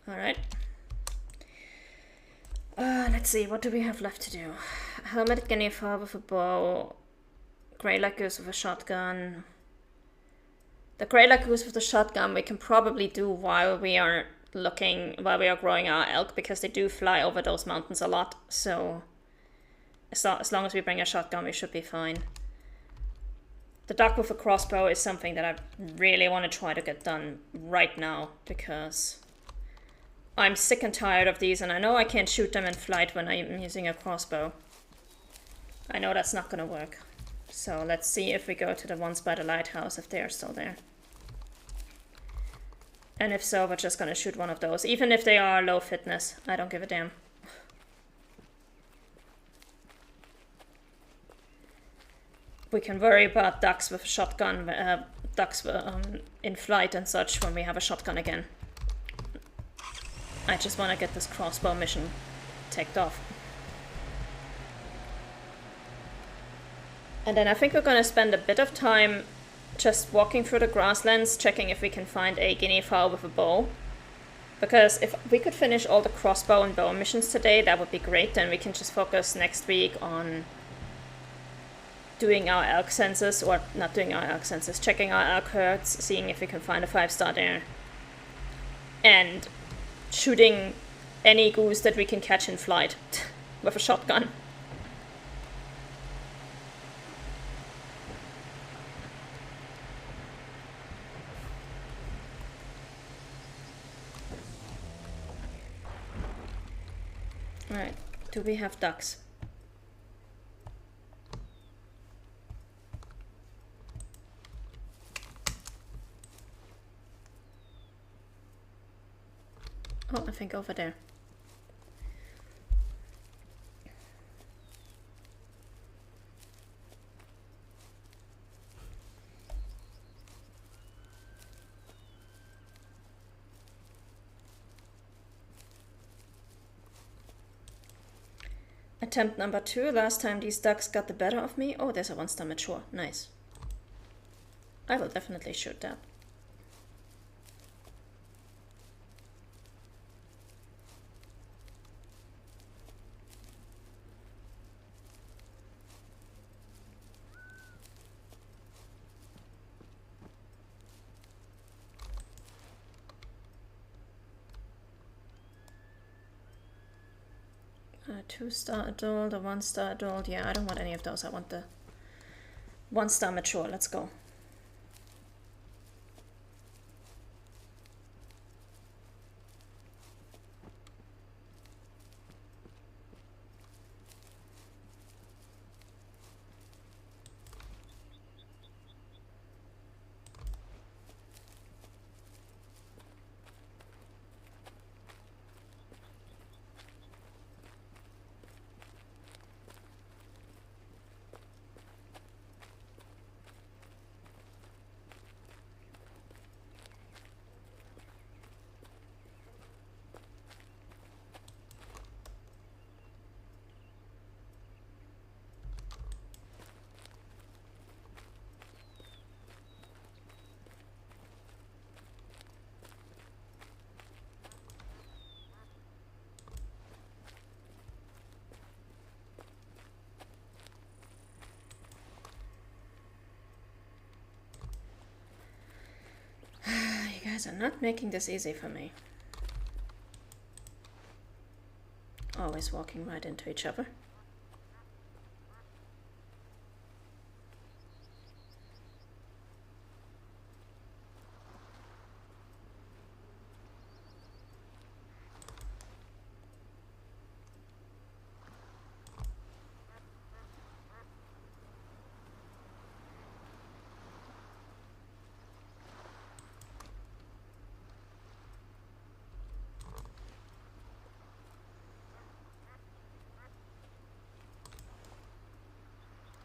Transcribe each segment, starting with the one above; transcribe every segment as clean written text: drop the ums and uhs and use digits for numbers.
Alright. Let's see, what do we have left to do? Helmet guinea fowl with a bow. Grey Lacus with a shotgun. The Grey Lacus with the shotgun we can probably do while we are growing our elk, because they do fly over those mountains a lot, so as long as we bring a shotgun we should be fine. The duck with a crossbow is something that I really want to try to get done right now, because I'm sick and tired of these, and I know I can't shoot them in flight when I'm using a crossbow. I know that's not gonna work. So let's see if we go to the ones by the lighthouse, if they are still there. And if so, we're just gonna shoot one of those. Even if they are low fitness, I don't give a damn. We can worry about ducks with a shotgun, ducks in flight and such when we have a shotgun again. I just want to get this crossbow mission ticked off. And then I think we're going to spend a bit of time just walking through the grasslands, checking if we can find a guinea fowl with a bow. Because if we could finish all the crossbow and bow missions today, that would be great. Then we can just focus next week on doing our elk census, or not doing our elk census, checking our elk herds, seeing if we can find a 5-star there. And shooting any goose that we can catch in flight with a shotgun. Alright, do we have ducks? Oh, I think over there. Attempt number 2. Last time these ducks got the better of me. Oh, there's a 1-star mature. Nice. I will definitely shoot that. A 2-star adult, a 1-star adult. Yeah, I don't want any of those. I want the 1-star mature. Let's go. You guys are not making this easy for me. Always walking right into each other.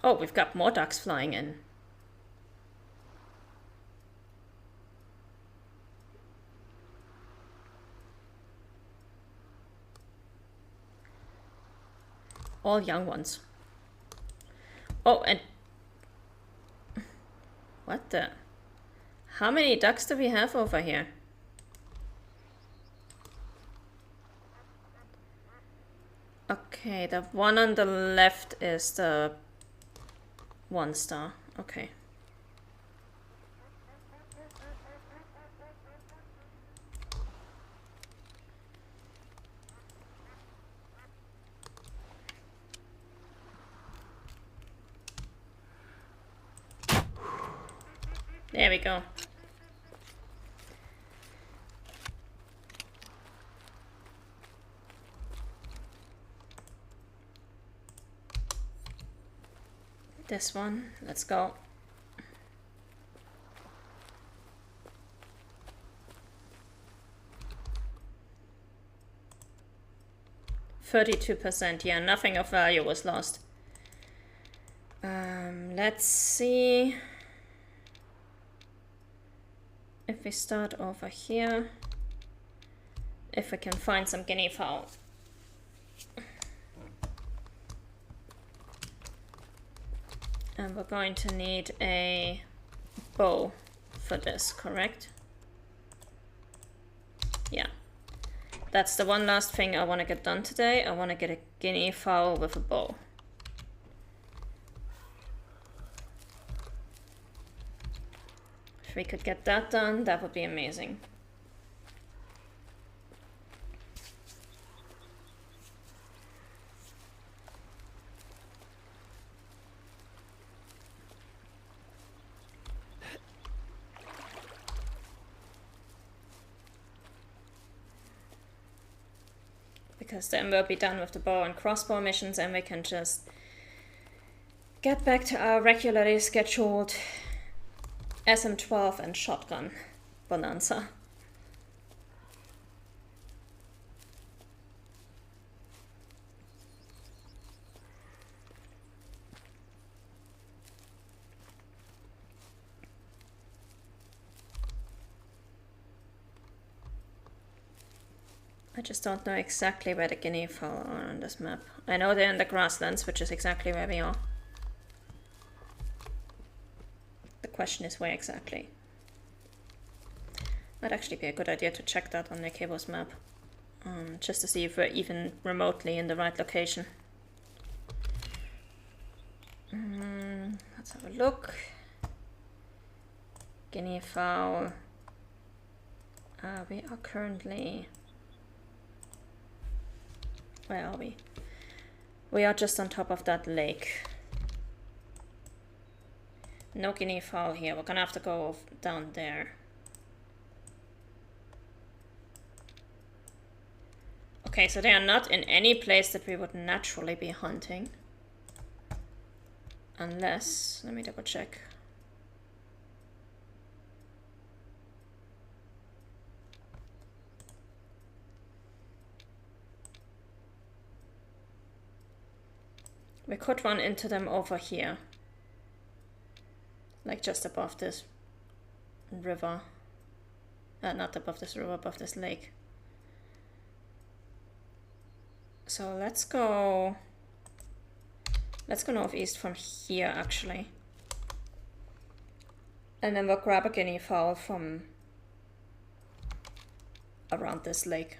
Oh, we've got more ducks flying in. All young ones. Oh, and... What the... How many ducks do we have over here? Okay, the one on the left is the 1 star. Okay. There we go. This one, let's go. %, yeah, nothing of value was lost. Let's see if we start over here, if we can find some guinea fowl. And we're going to need a bow for this, correct? Yeah. That's the one last thing I want to get done today. I want to get a guinea fowl with a bow. If we could get that done, that would be amazing. Because then we'll be done with the bow and crossbow missions and we can just get back to our regularly scheduled SM12 and shotgun bonanza. I just don't know exactly where the guinea fowl are on this map. I know they're in the grasslands, which is exactly where we are. The question is where exactly. Might actually be a good idea to check that on the cable's map. Just to see if we're even remotely in the right location. Let's have a look. Guinea fowl. We are currently... Where are we? We are just on top of that lake. No guinea fowl here. We're gonna have to go down there. Okay, so they are not in any place that we would naturally be hunting. Unless, let me double check. We could run into them over here. Like just above this river. Not above this river, above this lake. So let's go northeast from here actually. And then we'll grab a guinea fowl from around this lake.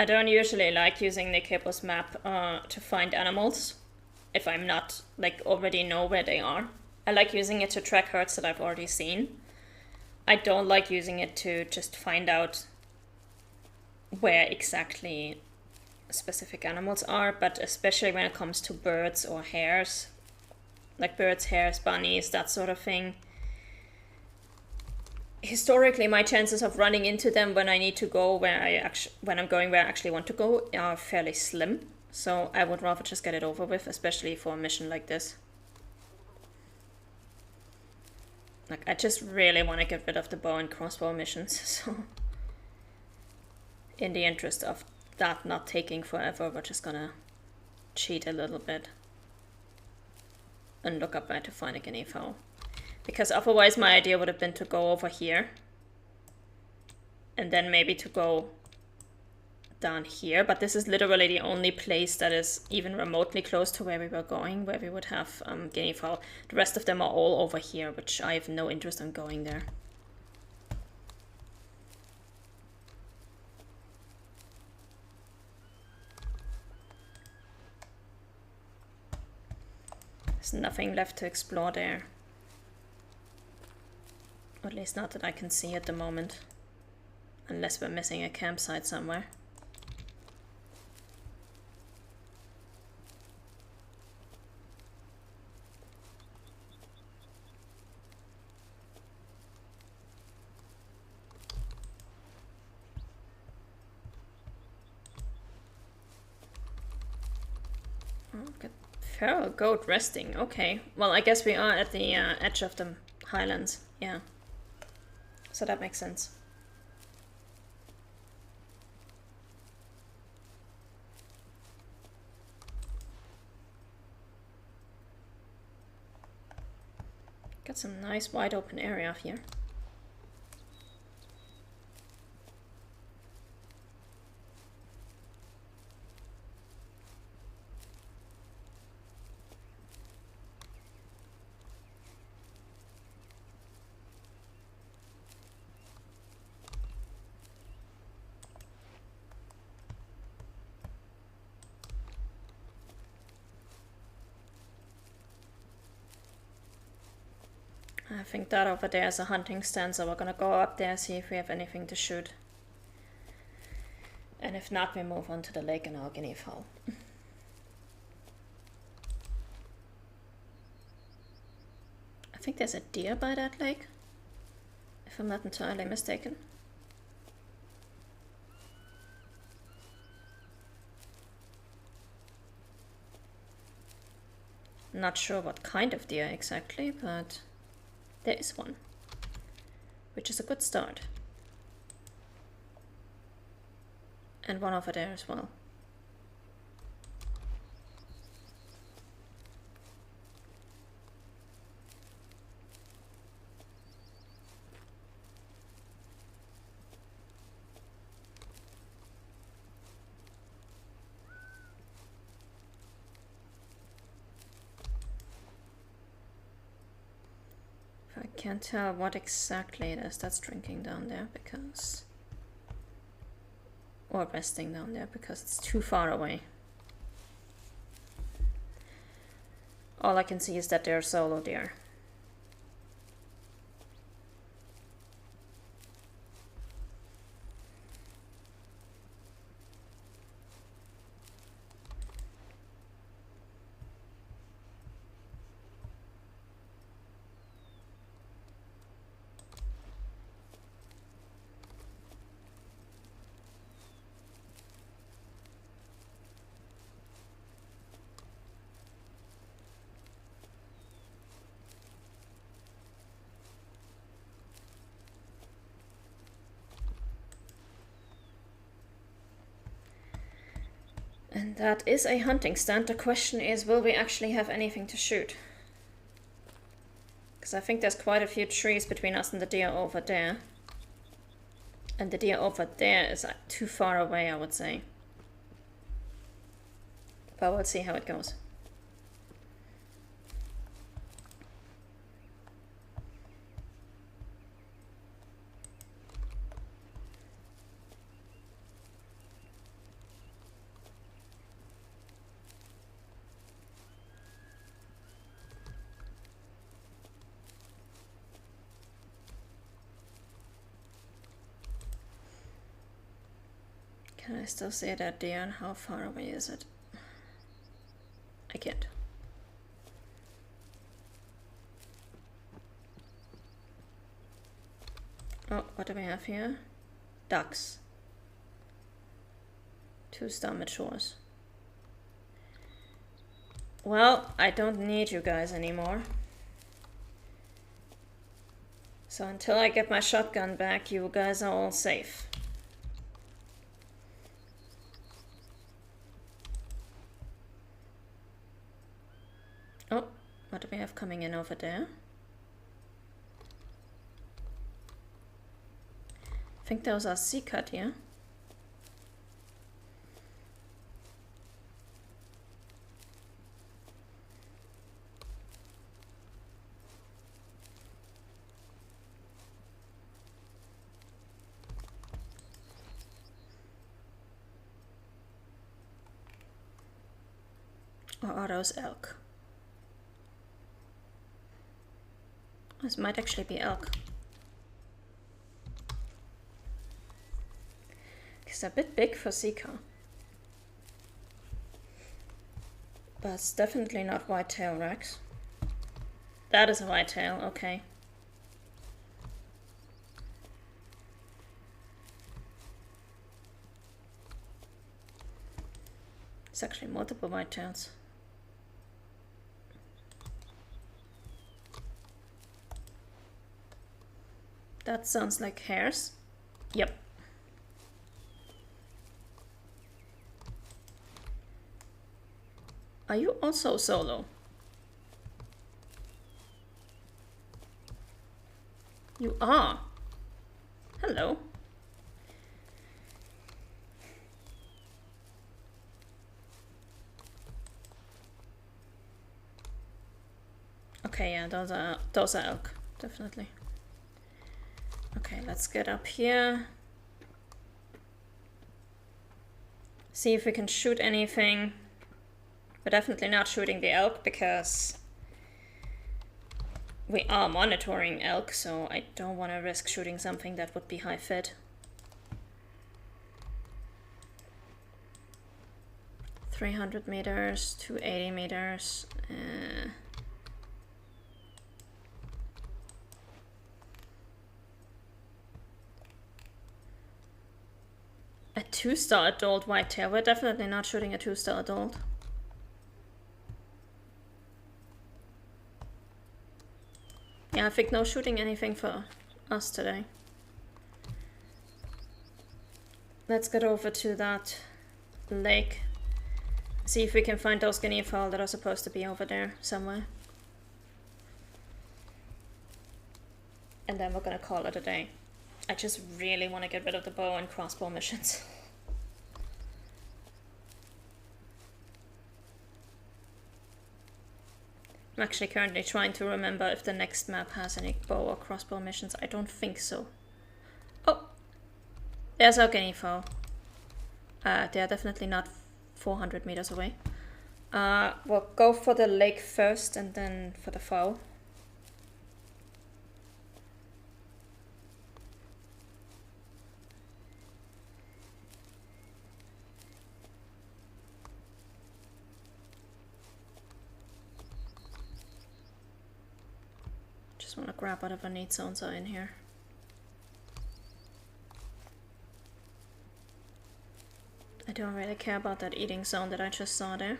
I don't usually like using the cable's map to find animals if I'm not like already know where they are. I like using it to track herds that I've already seen. I don't like using it to just find out where exactly specific animals are, but especially when it comes to birds or hares, like birds, hares, bunnies, that sort of thing. Historically, my chances of running into them when I need to go when I'm going where I actually want to go are fairly slim. So I would rather just get it over with, especially for a mission like this. Like, I just really want to get rid of the bow and crossbow missions, so... In the interest of that not taking forever, we're just gonna cheat a little bit. And look up where to find a guinea fowl. Because otherwise my idea would have been to go over here. And then maybe to go down here, but this is literally the only place that is even remotely close to where we were going, where we would have guinea fowl. The rest of them are all over here, which I have no interest in going there. There's nothing left to explore there. Or at least not that I can see at the moment. Unless we're missing a campsite somewhere. Oh, good. Feral goat resting. Okay. Well, I guess we are at the edge of the highlands. Yeah. So that makes sense. Got some nice wide open area here. I think that over there is a hunting stand, so we're gonna go up there, see if we have anything to shoot. And if not, we move on to the lake and our guinea fowl. I think there's a deer by that lake, if I'm not entirely mistaken. Not sure what kind of deer exactly, but there is one, which is a good start. And one over there as well. I can't tell what exactly it is that's drinking down there because... or resting down there because it's too far away. All I can see is that they're solo deer. And that is a hunting stand. The question is, will we actually have anything to shoot? Because I think there's quite a few trees between us and the deer over there. And the deer over there is too far away, I would say. But we'll see how it goes. Can I still see that deer, and how far away is it? I can't. Oh, what do we have here? Ducks. 2 star matures. Well, I don't need you guys anymore. So until I get my shotgun back, you guys are all safe. Oh, what do we have coming in over there? I think those are sea cut, yeah? Or are those elk? This might actually be elk. It's a bit big for Seeker. But it's definitely not whitetail, Rex. That is a whitetail, okay. It's actually multiple whitetails. That sounds like hares. Yep. Are you also solo? You are. Hello. Okay, yeah, those are elk, definitely. Okay, let's get up here. See if we can shoot anything. We're definitely not shooting the elk because we are monitoring elk, so I don't want to risk shooting something that would be high fed. 300 meters, 280 meters. A 2-star adult whitetail. We're definitely not shooting a 2-star adult. Yeah, I think no shooting anything for us today. Let's get over to that lake. See if we can find those guinea fowl that are supposed to be over there somewhere. And then we're gonna call it a day. I just really want to get rid of the bow and crossbow missions. I'm actually currently trying to remember if the next map has any bow or crossbow missions. I don't think so. Oh! There's our guinea fowl. They are definitely not 400 meters away. We'll go for the lake first and then for the fowl. Just want to grab whatever need zones are in here. I don't really care about that eating zone that I just saw there.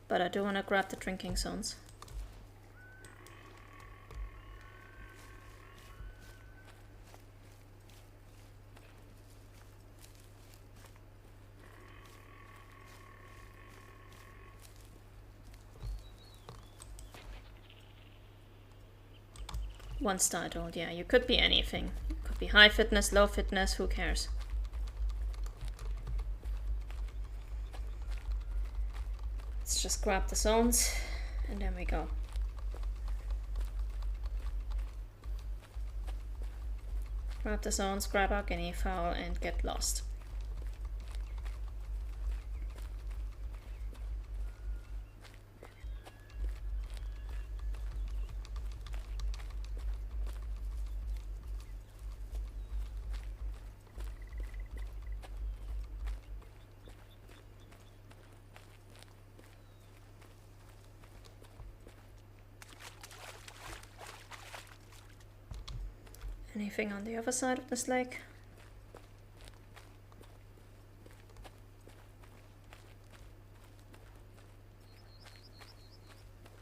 But I do want to grab the drinking zones. One star adult, yeah, you could be anything. You could be high fitness, low fitness, who cares? Let's just grab the zones and then we go. Grab the zones, grab our guinea fowl and get lost. Anything on the other side of this lake?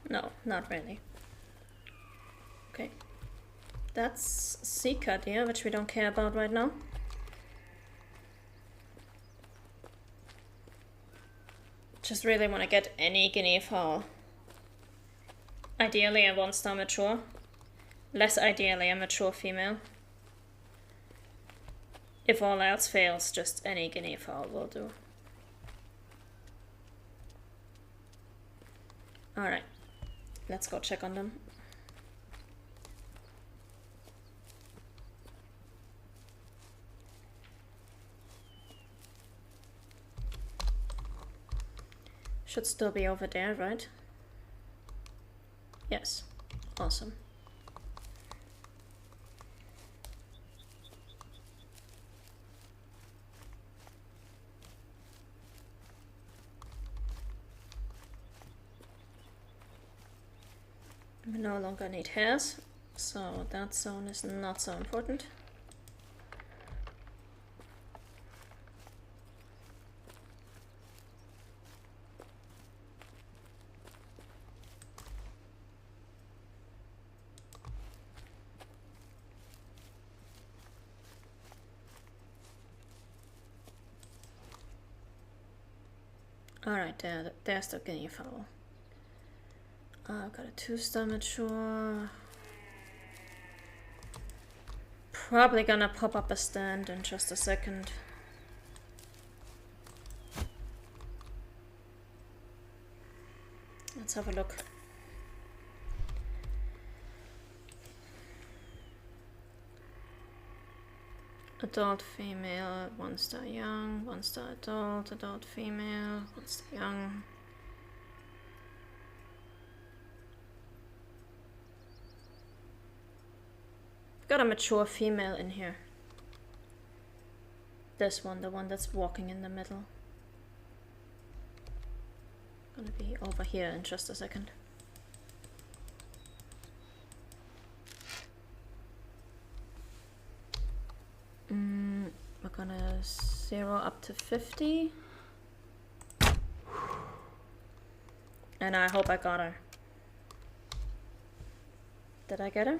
No, not really. Okay. That's Seeker deer, which we don't care about right now. Just really want to get any guinea fowl. Ideally a 1-star mature. Less ideally a mature female. If all else fails, just any guinea fowl will do. Alright, let's go check on them. Should still be over there, right? Yes. Awesome. We no longer need hairs, so that zone is not so important. Alright, there's the guinea fowl. I've got a 2-star mature. Probably gonna pop up a stand in just a second. Let's have a look. Adult female, 1-star young, 1-star adult, adult female, 1-star young. Got a mature female in here. This one, the one that's walking in the middle. Gonna be over here in just a second. We're gonna 0 up to 50. And I hope I got her. Did I get her?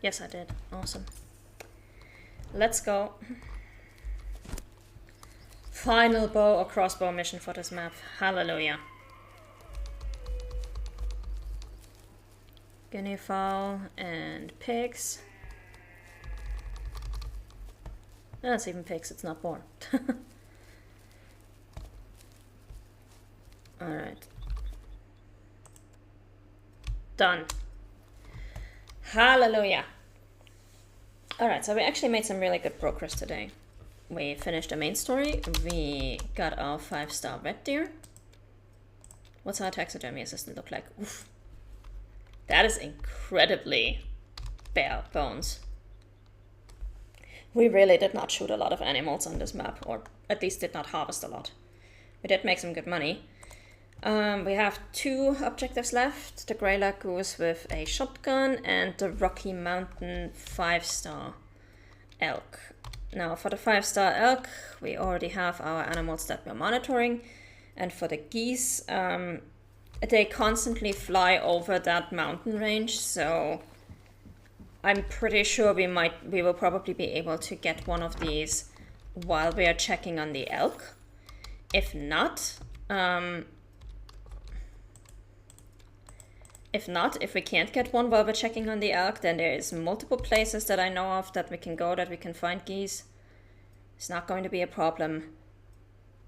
Yes, I did. Awesome. Let's go. Final bow or crossbow mission for this map. Hallelujah. Guinea fowl and pigs. That's even pigs, it's not boar. Alright. Done. Hallelujah. Alright, so we actually made some really good progress today. We finished the main story. We got our 5-star red deer. What's our taxidermy assistant look like? Oof. That is incredibly bare bones. We really did not shoot a lot of animals on this map, or at least did not harvest a lot. We did make some good money. We have 2 objectives left, the Greylag Goose with a shotgun and the Rocky Mountain 5-star elk. Now for the 5-star elk, we already have our animals that we're monitoring, and for the geese, they constantly fly over that mountain range, so I'm pretty sure we will probably be able to get one of these while we are checking on the elk. If not, if we can't get one while we're checking on the elk, then there is multiple places that I know of that we can go, that we can find geese. It's not going to be a problem.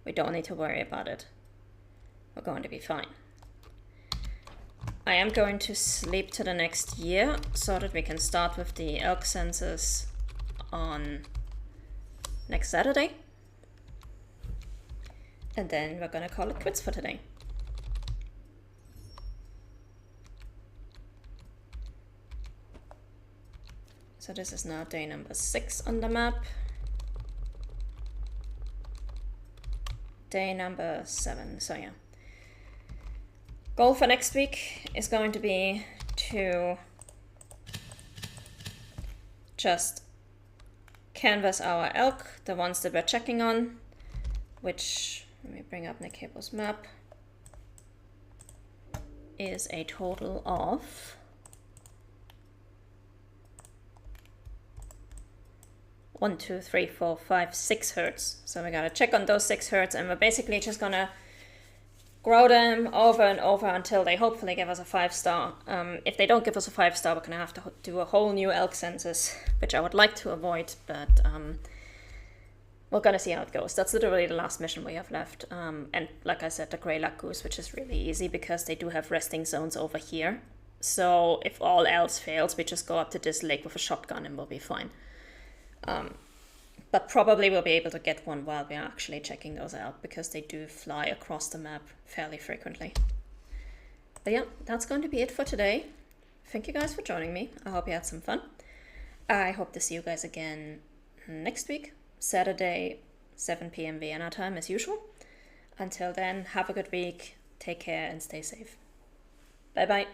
We don't need to worry about it. We're going to be fine. I am going to sleep to the next year so that we can start with the elk census on next Saturday. And then we're gonna call it quits for today. So this is now day number 6 on the map. Day number 7, so yeah. Goal for next week is going to be to just canvas our elk, the ones that we're checking on, which, let me bring up Nick Cable's map, is a total of 1, 2, 3, 4, 5, 6 herds. So we gotta check on those 6 herds, and we're basically just gonna grow them over and over until they hopefully give us a 5-star. If they don't give us a 5-star, we're gonna have to do a whole new elk census, which I would like to avoid, but we're gonna see how it goes. That's literally the last mission we have left. And like I said, the Greylag Goose, which is really easy because they do have resting zones over here. So if all else fails, we just go up to this lake with a shotgun and we'll be fine. But probably we'll be able to get one while we're actually checking those out, because they do fly across the map fairly frequently. But yeah, that's going to be it for today. Thank you guys for joining me. I hope you had some fun. I hope to see you guys again next week, Saturday, 7 p.m. Vienna time as usual. Until then, have a good week, take care and stay safe. Bye bye.